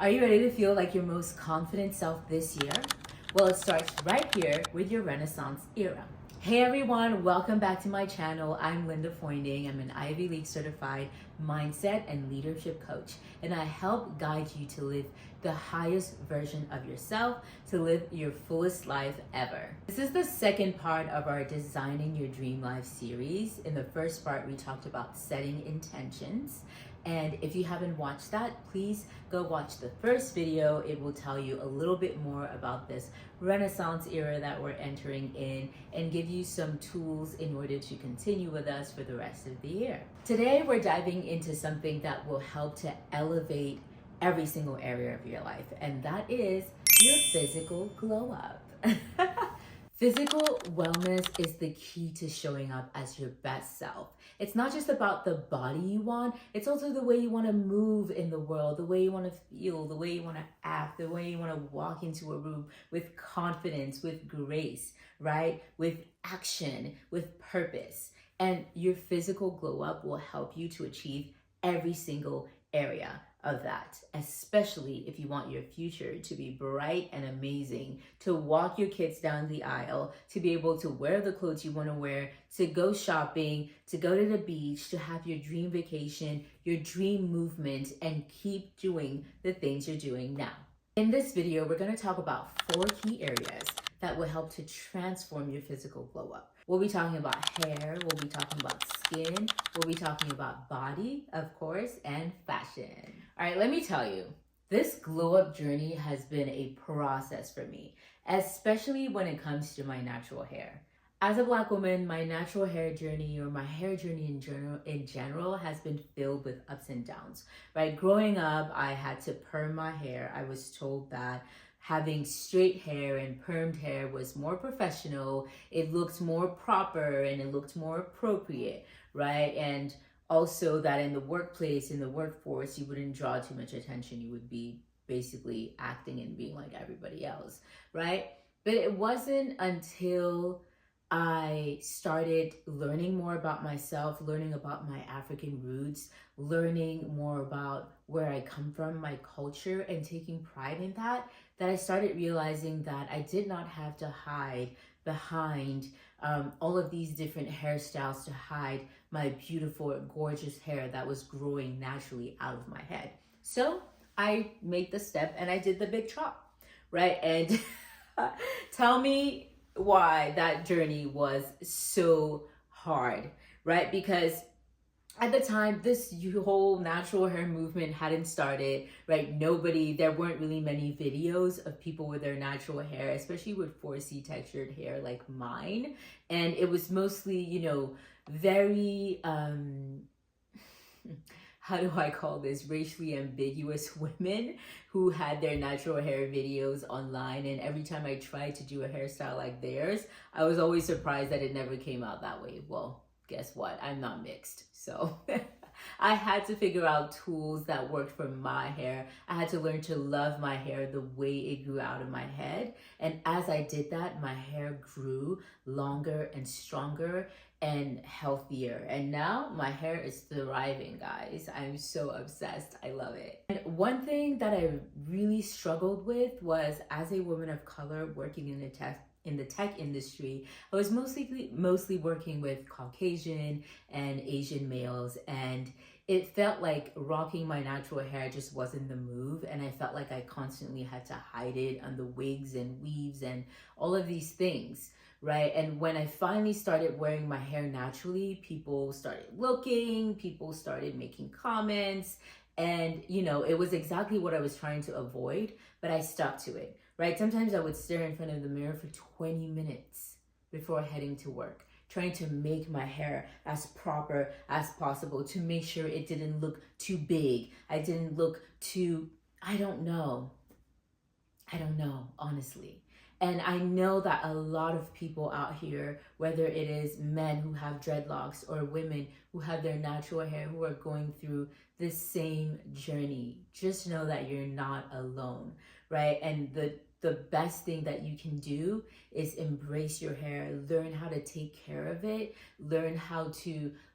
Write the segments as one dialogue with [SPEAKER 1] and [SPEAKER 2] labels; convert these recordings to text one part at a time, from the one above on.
[SPEAKER 1] Are you ready to feel like your most confident self this year? Well, it starts right here with your Renaissance era. Hey everyone, welcome back to my channel. I'm Linda Foinding. I'm an Ivy League certified mindset and leadership coach, and I help guide you to live the highest version of yourself, to live your fullest life ever. This is the second part of our Designing Your Dream Life series. In the first part, we talked about setting intentions. And if you haven't watched that, please go watch the first video. It will tell you a little bit more about this Renaissance era that we're entering in and give you some tools in order to continue with us for the rest of the year. Today, we're diving into something that will help to elevate every single area of your life, and that is your physical glow up. Physical wellness is the key to showing up as your best self. It's not just about the body you want, it's also the way you want to move in the world, the way you want to feel, the way you want to act, the way you want to walk into a room with confidence, with grace, right? With action, with purpose. And your physical glow up will help you to achieve every single area of that, especially if you want your future to be bright and amazing, to walk your kids down the aisle, to be able to wear the clothes you want to wear, to go shopping, to go to the beach, to have your dream vacation, your dream movement, and keep doing the things you're doing now. In this video, we're going to talk about 4 key areas that will help to transform your physical glow up. We'll be talking about hair, we'll be talking about skin, we'll be talking about body, of course, and fashion. All right, let me tell you, this glow up journey has been a process for me, especially when it comes to my natural hair. As a Black woman, my natural hair journey, or my hair journey in general has been filled with ups and downs, right? Growing up, I had to perm my hair. I was told that having straight hair and permed hair was more professional, it looked more proper, and it looked more appropriate, right? And also that in the workplace, in the workforce, you wouldn't draw too much attention. You would be basically acting and being like everybody else, right? But it wasn't until I started learning more about myself, learning about my African roots, learning more about where I come from, my culture, and taking pride in that, that I started realizing that I did not have to hide behind all of these different hairstyles to hide my beautiful, gorgeous hair that was growing naturally out of my head. So I made the step and I did the big chop, right? And tell me why that journey was so hard, right? Because at the time, this whole natural hair movement hadn't started, right? There weren't really many videos of people with their natural hair, especially with 4C textured hair like mine. And it was mostly, very, how do I call this, racially ambiguous women who had their natural hair videos online. And every time I tried to do a hairstyle like theirs, I was always surprised that it never came out that way. Well, guess what? I'm not mixed. So I had to figure out tools that worked for my hair. I had to learn to love my hair the way it grew out of my head. And as I did that, my hair grew longer and stronger and healthier. And now my hair is thriving, guys. I'm so obsessed. I love it. And one thing that I really struggled with was, as a woman of color working in the tech industry, I was mostly working with Caucasian and Asian males, and it felt like rocking my natural hair just wasn't the move, and I felt like I constantly had to hide it under wigs and weaves and all of these things, right? And when I finally started wearing my hair naturally, people started looking, people started making comments, and it was exactly what I was trying to avoid, but I stuck to it. Right? Sometimes I would stare in front of the mirror for 20 minutes before heading to work, trying to make my hair as proper as possible, to make sure it didn't look too big. I didn't look too, I don't know, honestly. And I know that a lot of people out here, whether it is men who have dreadlocks or women who have their natural hair, who are going through this same journey, just know that you're not alone, right? And the best thing that you can do is embrace your hair, learn how to take care of it, learn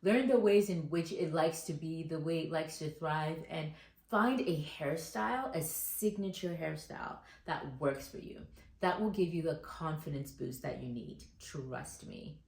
[SPEAKER 1] the ways in which it likes to be, the way it likes to thrive, and find a hairstyle, a signature hairstyle that works for you. That will give you the confidence boost that you need. Trust me.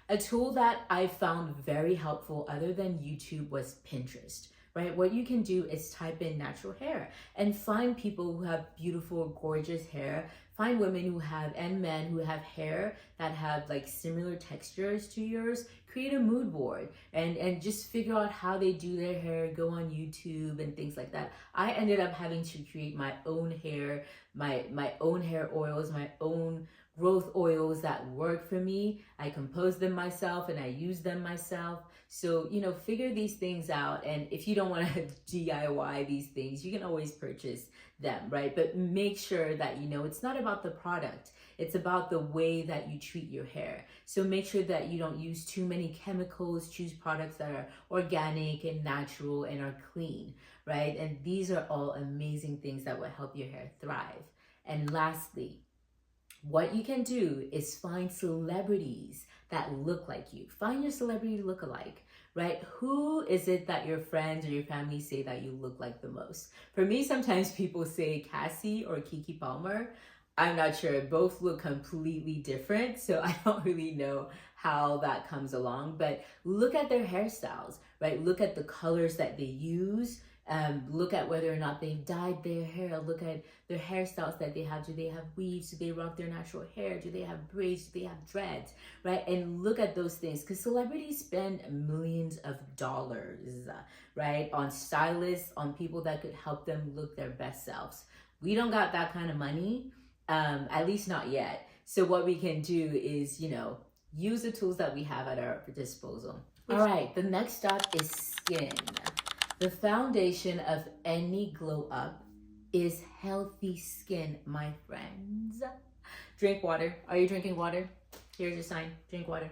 [SPEAKER 1] A tool that I found very helpful other than YouTube was Pinterest, right? What you can do is type in natural hair and find people who have beautiful, gorgeous hair. Find women who have, and men who have hair that have like similar textures to yours. Create a mood board and just figure out how they do their hair, go on YouTube and things like that. I ended up having to create my own hair, my own hair oils, my own growth oils that work for me. I compose them myself and I use them myself. So, you know, figure these things out. And if you don't want to DIY these things, you can always purchase them, right? But make sure that, you know, it's not about the product. It's about the way that you treat your hair. So make sure that you don't use too many chemicals, choose products that are organic and natural and are clean, right? And these are all amazing things that will help your hair thrive. And lastly, what you can do is find celebrities that look like you. Find your celebrity look-alike, right? Who is it that your friends or your family say that you look like the most? For me, sometimes people say Cassie or Kiki Palmer. I'm not sure. Both look completely different, so I don't really know how that comes along. But look at their hairstyles, right? Look at the colors that they use. Look at whether or not they've dyed their hair. Look at their hairstyles that they have. Do they have weaves? Do they rock their natural hair? Do they have braids? Do they have dreads? Right? And look at those things, because celebrities spend millions of dollars, right, on stylists, on people that could help them look their best selves. We don't got that kind of money, at least not yet. So what we can do is, you know, use the tools that we have at our disposal. All right, the next stop is skin. The foundation of any glow up is healthy skin, my friends. Drink water. Are you drinking water? Here's your sign. Drink water.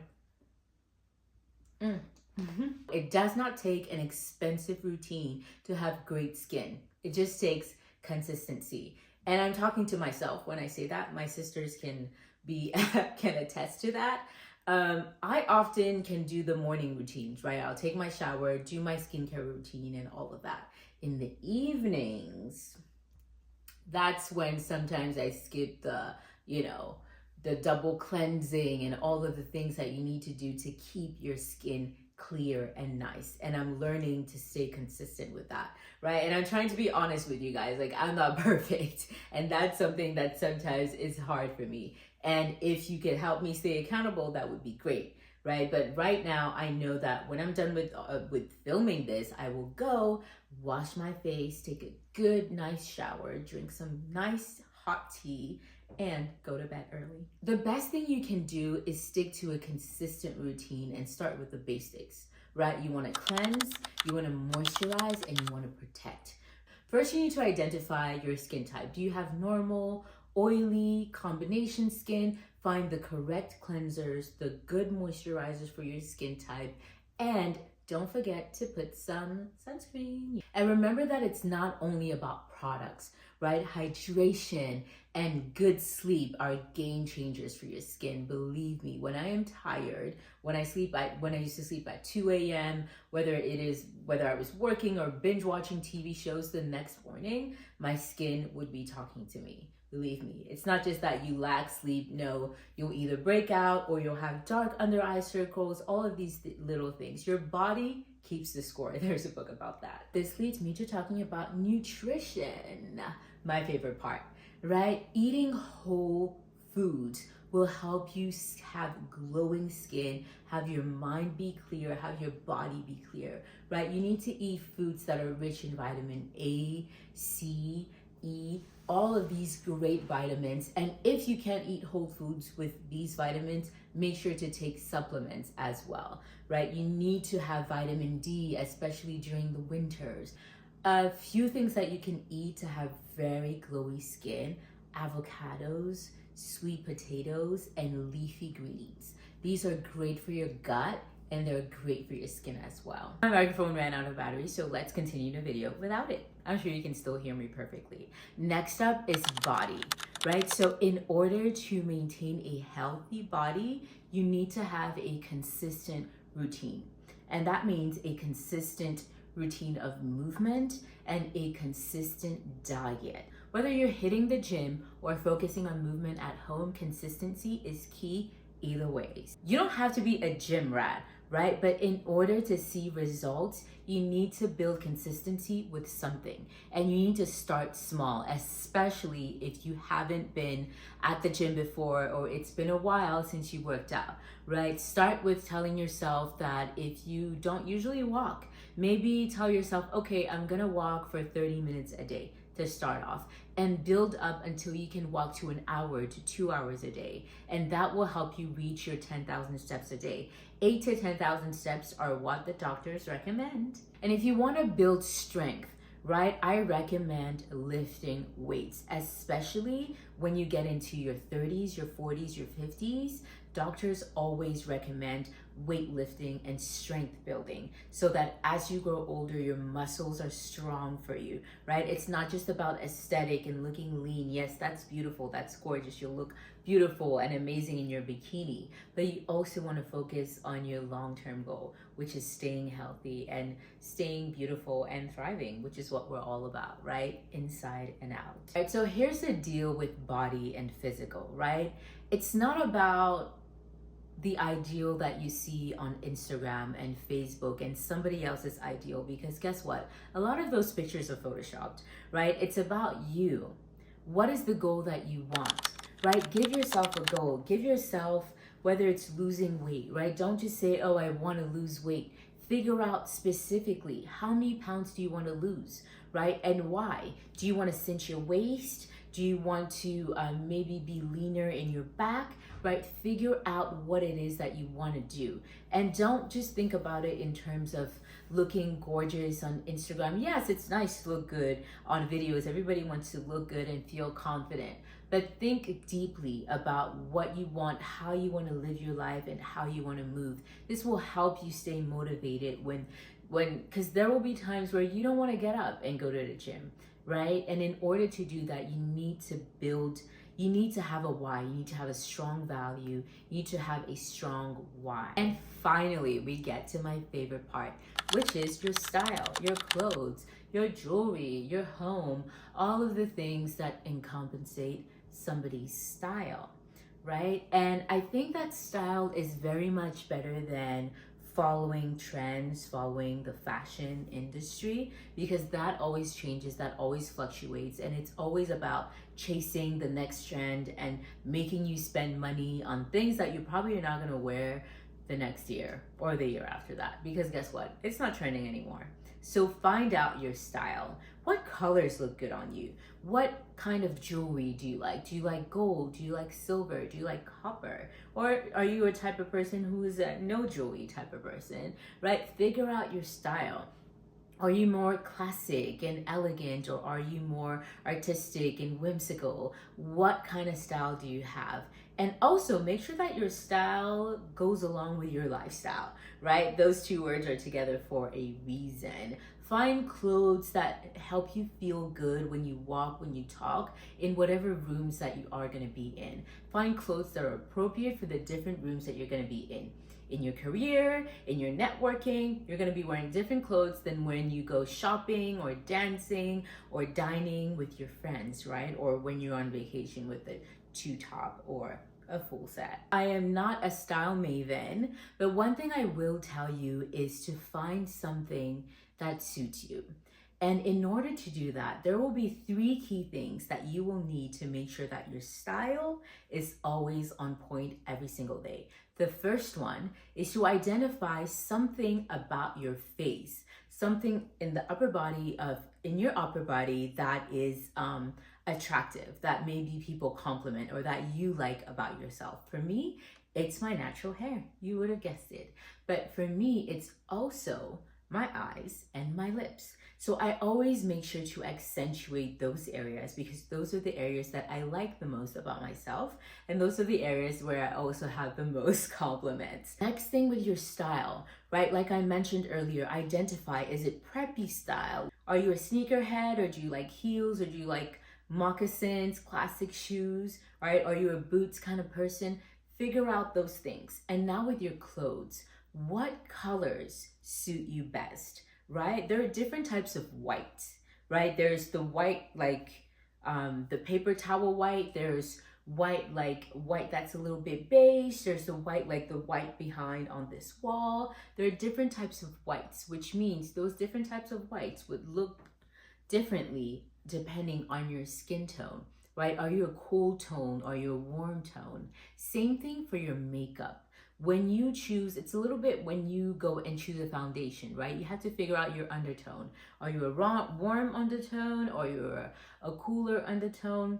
[SPEAKER 1] It does not take an expensive routine to have great skin. It just takes consistency. And I'm talking to myself when I say that. My sisters can attest to that. I often can do the morning routines, right? I'll take my shower, do my skincare routine and all of that. In the evenings, that's when sometimes I skip the, you know, the double cleansing and all of the things that you need to do to keep your skin clear and nice. And I'm learning to stay consistent with that, right? And I'm trying to be honest with you guys. Like, I'm not perfect. And that's something that sometimes is hard for me. And if you could help me stay accountable, that would be great, right? But right now, I know that when I'm done with filming this, I will go wash my face, take a good, nice shower, drink some nice hot tea, and go to bed early. The best thing you can do is stick to a consistent routine and start with the basics, right? You want to cleanse, you want to moisturize, and you want to protect. First, you need to identify your skin type. Do you have normal, oily, combination skin? Find the correct cleansers, the good moisturizers for your skin type, and don't forget to put some sunscreen. And remember that it's not only about products, right? Hydration and good sleep are game changers for your skin. Believe me, when I am tired, when I used to sleep at 2 a.m., whether I was working or binge watching TV shows the next morning, my skin would be talking to me. Believe me, it's not just that you lack sleep. No, you'll either break out or you'll have dark under eye circles, all of these little things. Your body keeps the score. There's a book about that. This leads me to talking about nutrition, my favorite part, right? Eating whole foods will help you have glowing skin, have your mind be clear, have your body be clear, right? You need to eat foods that are rich in vitamin A, C, E, all of these great vitamins. And if you can't eat whole foods with these vitamins, make sure to take supplements as well, right? You need to have vitamin D, especially during the winters. A few things that you can eat to have very glowy skin: avocados, sweet potatoes, and leafy greens. These are great for your gut and they're great for your skin as well. My microphone ran out of battery, so let's continue the video without it. I'm sure you can still hear me perfectly. Next up is body, right? So in order to maintain a healthy body, you need to have a consistent routine. And that means a consistent routine of movement and a consistent diet. Whether you're hitting the gym or focusing on movement at home, consistency is key either ways. You don't have to be a gym rat, right? But in order to see results, you need to build consistency with something. And you need to start small, especially if you haven't been at the gym before or it's been a while since you worked out, right? Start with telling yourself that if you don't usually walk, maybe tell yourself, okay, I'm gonna walk for 30 minutes a day to start off, and build up until you can walk to an hour to 2 hours a day. And that will help you reach your 10,000 steps a day. 8 to 10,000 steps are what the doctors recommend. And if you want to build strength, right, I recommend lifting weights, especially when you get into your 30s, your 40s, your 50s. Doctors always recommend weightlifting and strength building so that as you grow older, your muscles are strong for you, right? It's not just about aesthetic and looking lean. Yes, that's beautiful. That's gorgeous. You'll look beautiful and amazing in your bikini, but you also want to focus on your long-term goal, which is staying healthy and staying beautiful and thriving, which is what we're all about, right? Inside and out. All right, so here's the deal with body and physical, right? It's not about the ideal that you see on Instagram and Facebook and somebody else's ideal, because guess what? A lot of those pictures are photoshopped, right? It's about you. What is the goal that you want, right? Give yourself a goal. Give yourself, whether it's losing weight, right? Don't just say, oh, I want to lose weight. Figure out specifically how many pounds do you want to lose, right? And why? Do you want to cinch your waist? Do you want to maybe be leaner in your back, right? Figure out what it is that you want to do. And don't just think about it in terms of looking gorgeous on Instagram. Yes, it's nice to look good on videos. Everybody wants to look good and feel confident. But think deeply about what you want, how you want to live your life, and how you want to move. This will help you stay motivated because there will be times where you don't want to get up and go to the gym, right? And in order to do that, you need to have a why. You need to have a strong value. You need to have a strong why. And finally, we get to my favorite part, which is your style, your clothes, your jewelry, your home, all of the things that encompass somebody's style, right? And I think that style is very much better than following trends, following the fashion industry, because that always changes, that always fluctuates, and it's always about chasing the next trend and making you spend money on things that you probably are not going to wear the next year or the year after that, because guess what? It's not trending anymore. So find out your style. What colors look good on you? What kind of jewelry do you like? Do you like gold? Do you like silver? Do you like copper? Or are you a type of person who is a no jewelry type of person, right? Figure out your style. Are you more classic and elegant, or are you more artistic and whimsical? What kind of style do you have? And also make sure that your style goes along with your lifestyle, right? Those two words are together for a reason. Find clothes that help you feel good when you walk, when you talk, in whatever rooms that you are going to be in. Find clothes that are appropriate for the different rooms that you're going to be in. In your career, in your networking, you're going to be wearing different clothes than when you go shopping or dancing or dining with your friends, right? Or when you're on vacation with a two-top or a full set. I am not a style maven, but one thing I will tell you is to find something that suits you. And in order to do that, there will be 3 key things that you will need to make sure that your style is always on point every single day. The first one is to identify something about your face, something in your upper body that is attractive, that maybe people compliment or that you like about yourself. For me, it's my natural hair. You would have guessed it. But for me, it's also my eyes and my lips. So I always make sure to accentuate those areas, because those are the areas that I like the most about myself. And those are the areas where I also have the most compliments. Next thing with your style, right? Like I mentioned earlier, identify, is it preppy style? Are you a sneakerhead, or do you like heels, or do you like moccasins, classic shoes, right? Are you a boots kind of person? Figure out those things. And now with your clothes, what colors suit you best, right? There are different types of white, right? There's the white like the paper towel white. There's white like white that's a little bit beige. There's the white like the white behind on this wall. There are different types of whites, which means those different types of whites would look differently depending on your skin tone, right? Are you a cool tone? Are you a warm tone? Same thing for your makeup. When you choose, it's a little bit when you go and choose a foundation, right? You have to figure out your undertone. Are you a warm undertone, or you're a cooler undertone?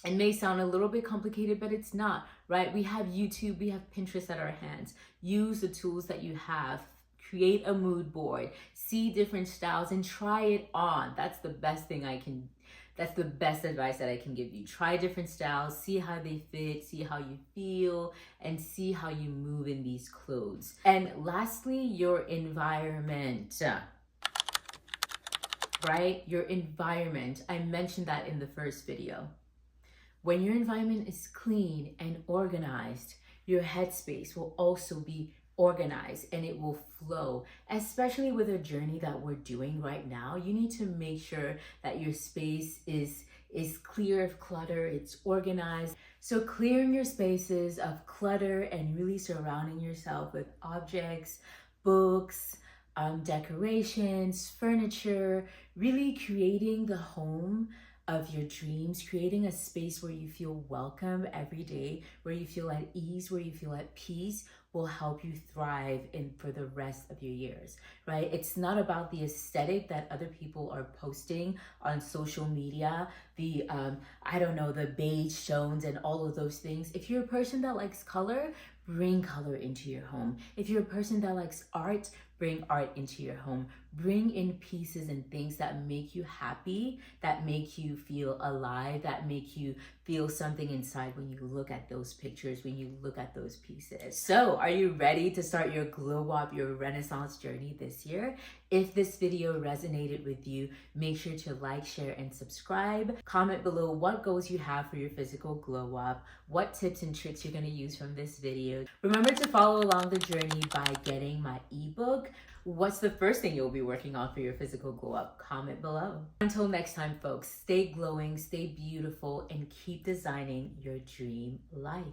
[SPEAKER 1] It may sound a little bit complicated, but it's not, right? We have YouTube, we have Pinterest at our hands. Use the tools that you have. Create a mood board, see different styles and try it on. That's the best advice that I can give you. Try different styles, see how they fit, see how you feel, and see how you move in these clothes. And lastly, your environment. Right? Your environment. I mentioned that in the first video. When your environment is clean and organized, your headspace will also be organized and it will flow. Especially with a journey that we're doing right now, you need to make sure that your space is clear of clutter, it's organized. So clearing your spaces of clutter and really surrounding yourself with objects, books, decorations, furniture, really creating the home of your dreams, creating a space where you feel welcome every day, where you feel at ease, where you feel at peace, will help you thrive for the rest of your years, right? It's not about the aesthetic that other people are posting on social media, the the beige tones and all of those things. If you're a person that likes color, bring color into your home. If you're a person that likes art, bring art into your home. Bring in pieces and things that make you happy, that make you feel alive, that make you feel something inside when you look at those pictures, when you look at those pieces. So, are you ready to start your glow up, your Renaissance journey this year? If this video resonated with you, make sure to like, share, and subscribe. Comment below what goals you have for your physical glow up, what tips and tricks you're going to use from this video. Remember to follow along the journey by getting my ebook. What's the first thing you'll be working on for your physical glow up? Comment below. Until next time, folks, stay glowing, stay beautiful, and keep designing your dream life.